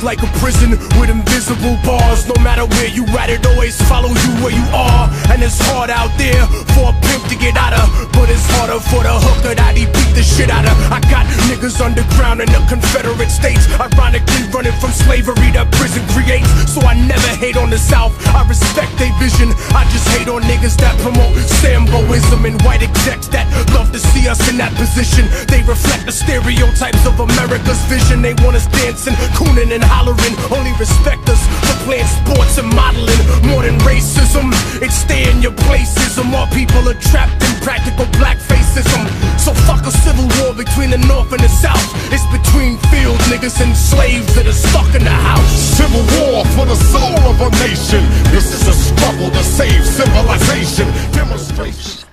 like a prison with invisible bars. No matter where you at, it always follows you where you are. And it's hard out there for a pimp to get out of, but it's harder for the hooker that he beat the shit out of. I got niggas underground in the Confederate States, ironically running from slavery that prison creates. So I never hate on the South, I respect their vision. I just hate on niggas that promote Samboism and white execs that love to see us in that position. They reflect the stereotypes of America's vision. They want us dancing, cooning and hollering, only respect us for playing sports and modeling. More than racism, it's stay in your placism. All people are trapped in practical blackfacism. So fuck a civil war between the North and the South. It's between field niggas and slaves that are stuck in the house. Civil war for the soul of a nation. This is a struggle to save civilization. Demonstration.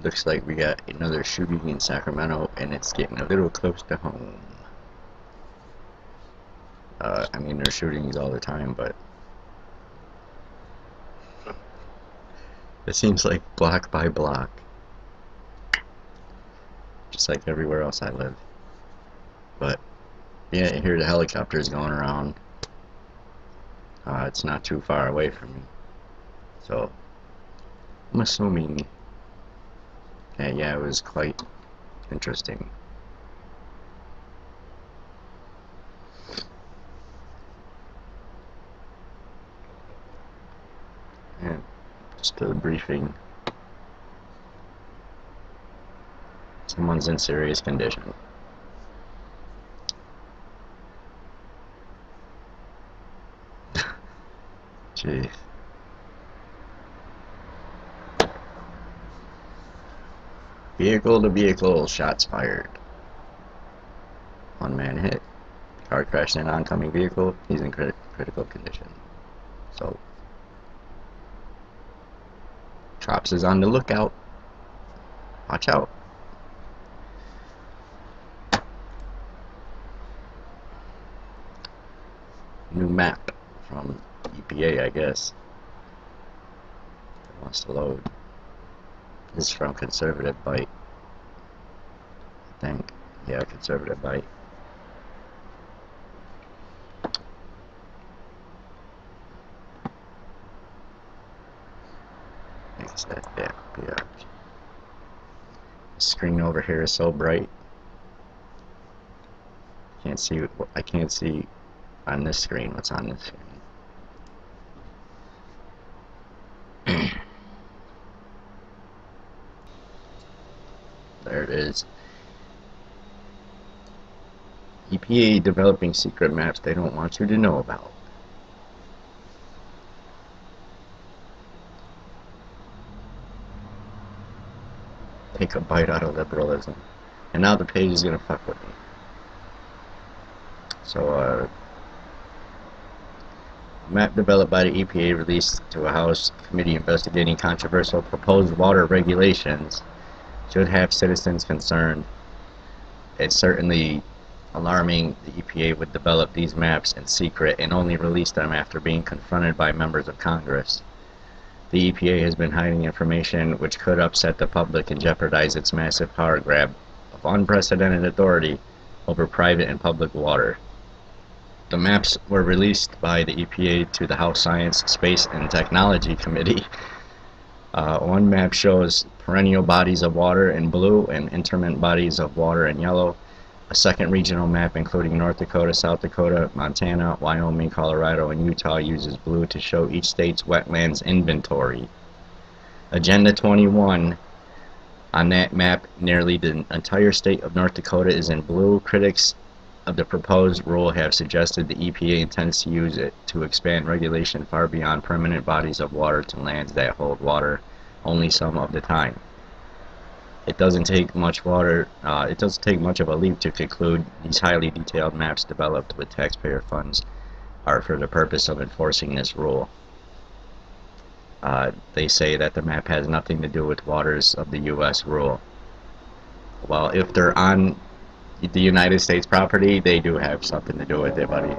Looks like we got another shooting in Sacramento, and it's getting a little close to home. I mean, there's shootings all the time, but it seems like block by block, just like everywhere else I live. But yeah, I hear the helicopters going around. It's not too far away from me, so I'm assuming that, yeah, it was quite interesting. And just a briefing. Someone's in serious condition. Jeez. Vehicle to vehicle, shots fired. One man hit. Car crashed in oncoming vehicle. He's in critical condition. So, cops is on the lookout. Watch out. New map from EPA, I guess. It wants to load. This is from Conservative Byte. I think. Yeah, Conservative Byte. Makes that, yeah. The screen over here is so bright. Can't see. I can't see on this screen what's on this screen. There it is. EPA developing secret maps they don't want you to know about. Take a bite out of liberalism. And now the page is gonna fuck with me. So, map developed by the EPA released to a House committee investigating controversial proposed water regulations should have citizens concerned. It's certainly alarming the EPA would develop these maps in secret and only release them after being confronted by members of Congress. The EPA has been hiding information which could upset the public and jeopardize its massive power grab of unprecedented authority over private and public water. The maps were released by the EPA to the House Science, Space, and Technology Committee. One map shows perennial bodies of water in blue and intermittent bodies of water in yellow. A second regional map including North Dakota, South Dakota, Montana, Wyoming, Colorado, and Utah uses blue to show each state's wetlands inventory. Agenda 21. On that map, nearly the entire state of North Dakota is in blue. Critics of the proposed rule have suggested the EPA intends to use it to expand regulation far beyond permanent bodies of water to lands that hold water only some of the time. It doesn't take much of a leap to conclude these highly detailed maps developed with taxpayer funds are for the purpose of enforcing this rule. They say that the map has nothing to do with waters of the U.S. rule. Well, if they're on the United States property, they do have something to do with it, buddy.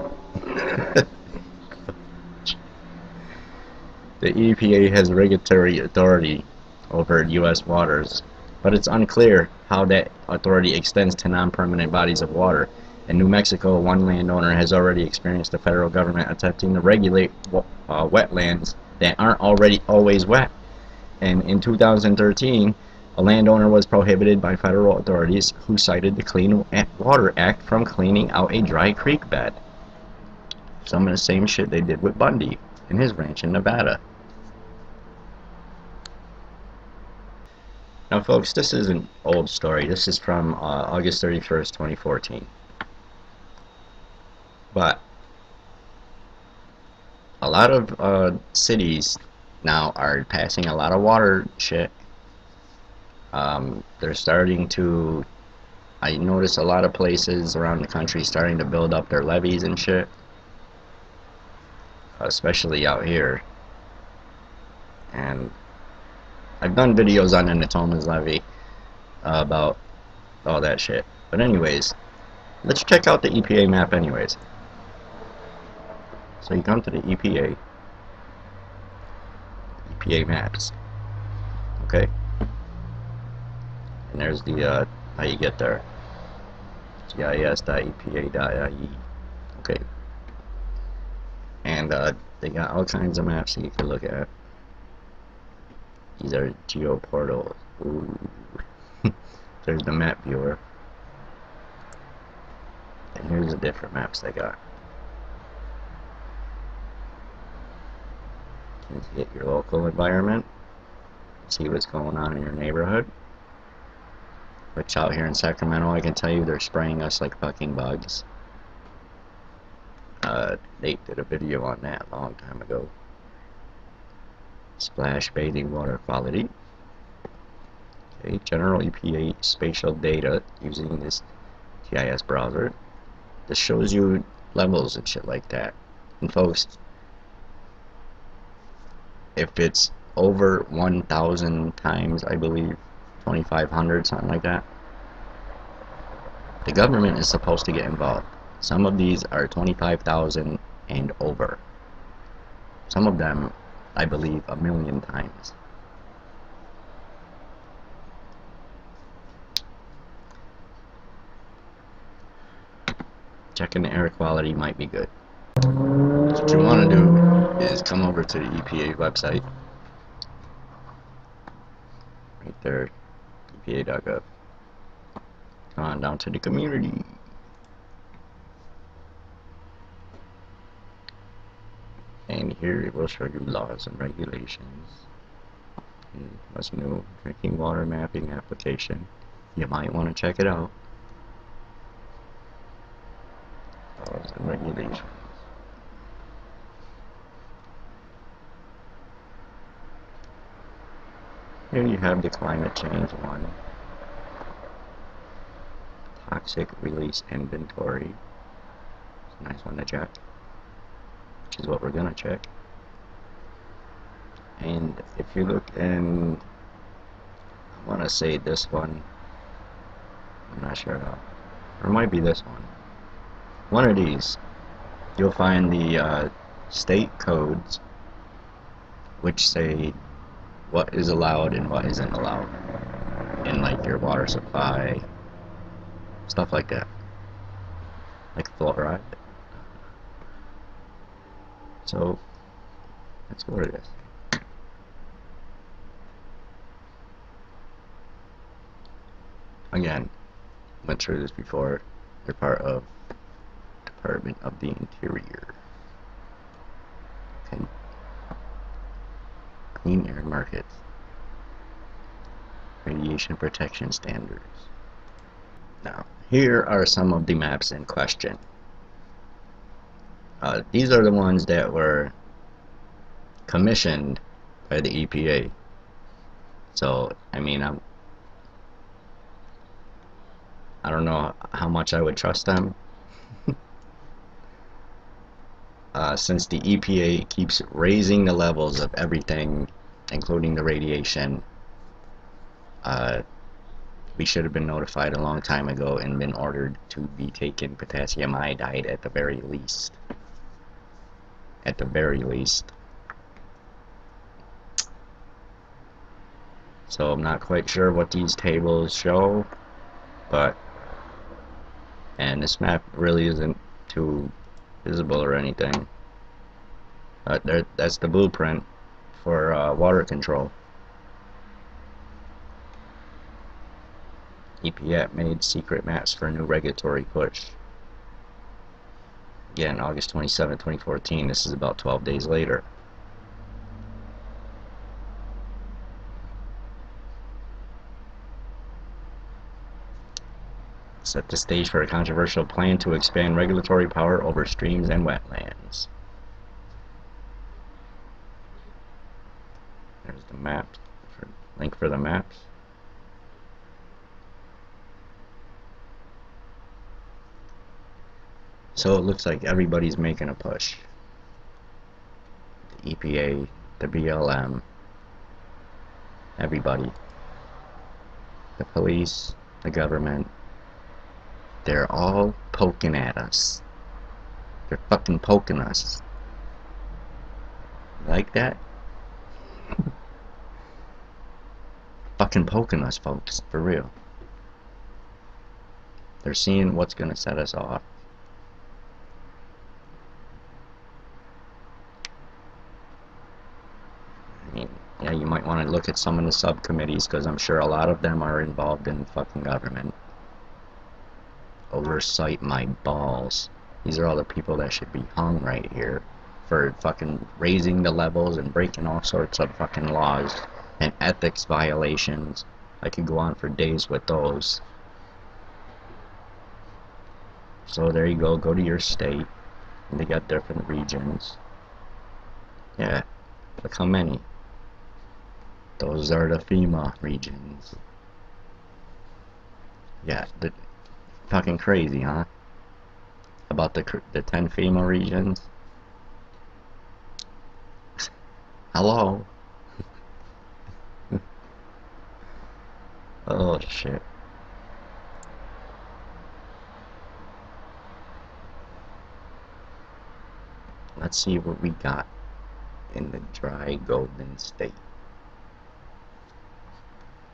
The EPA has regulatory authority over U.S. waters, but it's unclear how that authority extends to non-permanent bodies of water. In New Mexico, one landowner has already experienced the federal government attempting to regulate wetlands that aren't already always wet. And in 2013, a landowner was prohibited by federal authorities who cited the Clean Water Act from cleaning out a dry creek bed. Some of the same shit they did with Bundy in his ranch in Nevada. Now folks, this is an old story. This is from August 31st, 2014. But a lot of cities now are passing a lot of water shit. They're starting to, I notice a lot of places around the country starting to build up their levees and shit. Especially out here. And I've done videos on the Natomas levee about all that shit. But anyways, let's check out the EPA map anyways. So you come to the EPA maps, okay? And there's the how you get there, gis.epa.ie, okay? And they got all kinds of maps that you can look at. These are geoportals. Ooh. There's the map viewer. And here's the different maps they got. You can get your local environment, see what's going on in your neighborhood. Which out here in Sacramento, I can tell you they're spraying us like fucking bugs. Nate did a video on that a long time ago. Splash bathing water quality. Okay, general EPA spatial data using this GIS browser. This shows you levels and shit like that. And folks, if it's over 1,000 times, I believe 2,500, something like that, the government is supposed to get involved. Some of these are 25,000 and over. Some of them, I believe, 1,000,000 times. Checking the air quality might be good. What you want to do is come over to the EPA website. Right there, EPA.gov. Come on down to the community. And here it will show you laws and regulations. And what's new? Drinking water mapping application. You might want to check it out. Laws and regulations. Here you have the climate change one. Toxic release inventory. It's a nice one to check. Which is what we're gonna check. And if you look in, I wanna say this one. I'm not sure how. Or it might be this one. One of these. You'll find the state codes which say what is allowed and what isn't allowed in like your water supply, stuff like that, like fluoride. So that's what it is. Again, went through this before. They're part of Department of the Interior. Okay. Clean air markets. Radiation protection standards. Now, here are some of the maps in question. These are the ones that were commissioned by the EPA. So, I mean, I don't know how much I would trust them. Since the EPA keeps raising the levels of everything, including the radiation, we should have been notified a long time ago and been ordered to be taking potassium iodide at the very least. At the very least. So I'm not quite sure what these tables show, but And this map really isn't too visible or anything. But that's the blueprint for water control. EPA made secret maps for a new regulatory push. Again, August 27, 2014. This is about 12 days later. Set the stage for a controversial plan to expand regulatory power over streams and wetlands. There's the map. Link for the maps. So it looks like everybody's making a push. The EPA, the BLM, everybody. The police, the government. They're all poking at us. They're fucking poking us. Like that? Fucking poking us, folks. For real. They're seeing what's gonna set us off. I mean, yeah, you might want to look at some of the subcommittees, because I'm sure a lot of them are involved in fucking government. Oversight my balls. These are all the people that should be hung right here for fucking raising the levels and breaking all sorts of fucking laws and ethics violations. I could go on for days with those. So there you go to your state, and they got different regions. Yeah, look how many. Those are the FEMA regions. Yeah, fucking crazy, huh? About the 10 FEMA regions. Hello. Oh shit. Let's see what we got in the dry Golden State.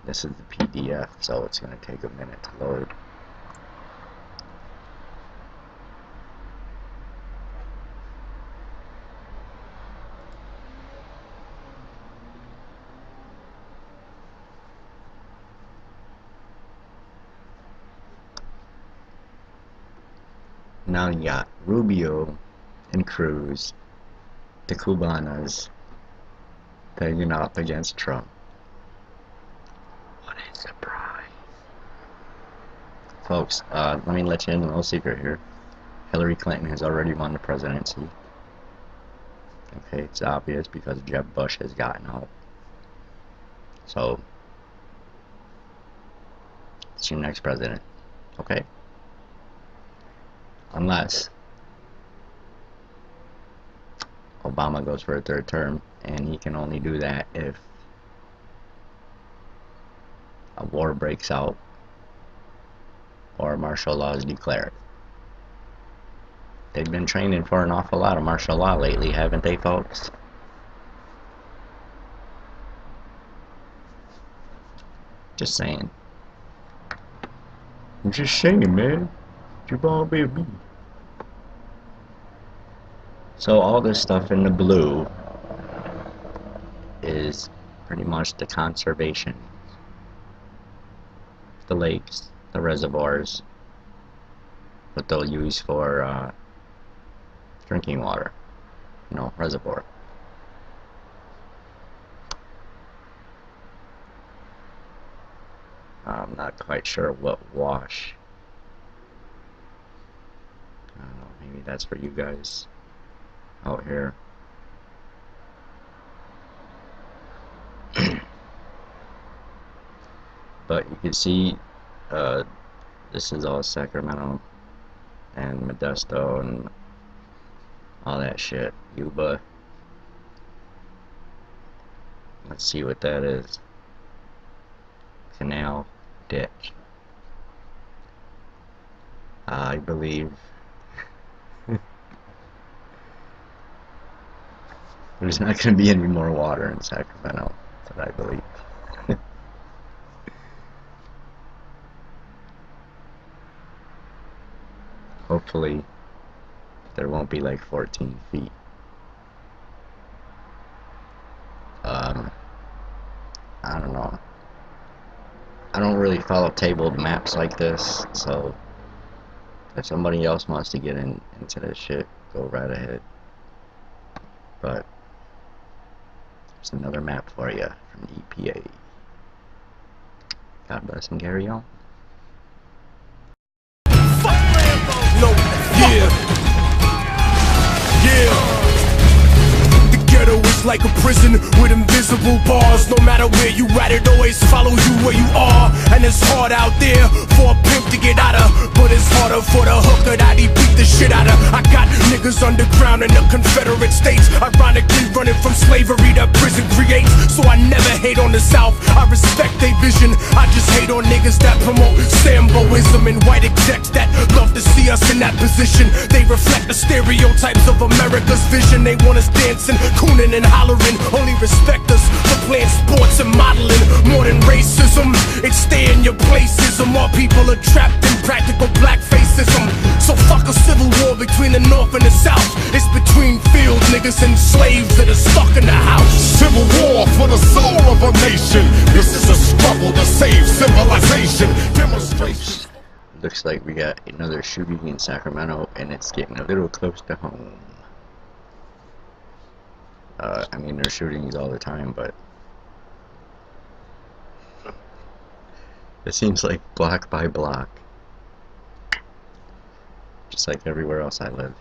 This is the PDF, so it's going to take a minute to load. Now you got Rubio and Cruz, the Cubanas, taking off against Trump. What a surprise. Folks, let me let you in a little secret here. Hillary Clinton has already won the presidency. Okay, it's obvious because Jeb Bush has gotten out. So, it's your next president. Okay? Unless Obama goes for a third term, and he can only do that if a war breaks out or martial law is declared. They've been training for an awful lot of martial law lately, haven't they, folks? Just saying. I'm just saying, man. You won't be me. So all this stuff in the blue is pretty much the conservation. The lakes, the reservoirs, what they'll use for drinking water. You know, reservoir. I'm not quite sure what wash. I don't know, maybe that's for you guys out here. But you can see this is all Sacramento and Modesto and all that shit. Yuba. Let's see what that is. Canal ditch. I believe there's not going to be any more water in Sacramento. That's what I believe. Hopefully there won't be like 14 feet. I don't know. I don't really follow tabled maps like this, so if somebody else wants to get into this shit, go right ahead. But there's another map for you from EPA. God bless and carry on. No, yeah. The ghetto is like a prison with invisible bars. No matter where you at, it always follows you where you are. And it's hard out there for a pimp to get out of, but it's harder for the hooker that he beat the shit out of. I got niggas underground in the Confederate States, ironically running from slavery that prison creates. So I never hate on the South, I respect their vision. I just hate on niggas that promote Samboism and white execs that love to see us in that position. They reflect the stereotypes of America's vision. They want us dancing, cooning and hollering, only respect us for playing sports and modeling. More than racism, it's stay in your placism. All people are trapped in practical blackfacism. So fuck a civil war between the North and the South. It's between field niggas and slaves that are stuck in the house. Civil war for the soul of a nation. This is a struggle to save civilization. Demonstration. Looks like we got another shooting in Sacramento, and it's getting a little close to home. I mean, there's shootings all the time, but it seems like block by block, just like everywhere else I live.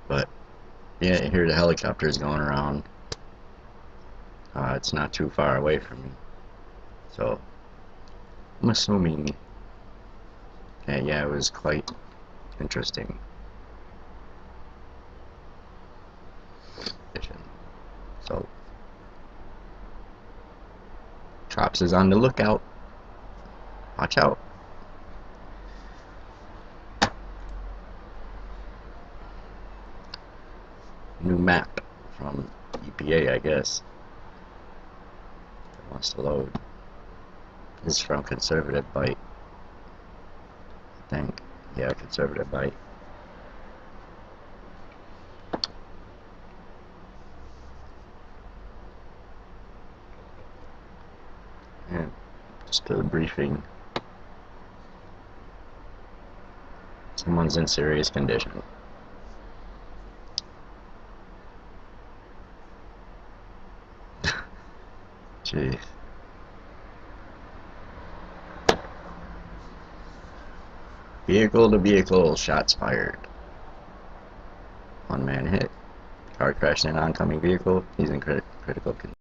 But yeah, I hear the helicopters going around. It's not too far away from me, so I'm assuming. Yeah, it was quite interesting. So Trops is on the lookout. Watch out. New map from EPA, I guess. It wants to load. This is from Conservative Byte. I think. Yeah, Conservative Byte. Yeah, just a briefing. Someone's in serious condition. Jeez. Vehicle to vehicle, shots fired. One man hit. Car crashed in oncoming vehicle. He's in critical condition.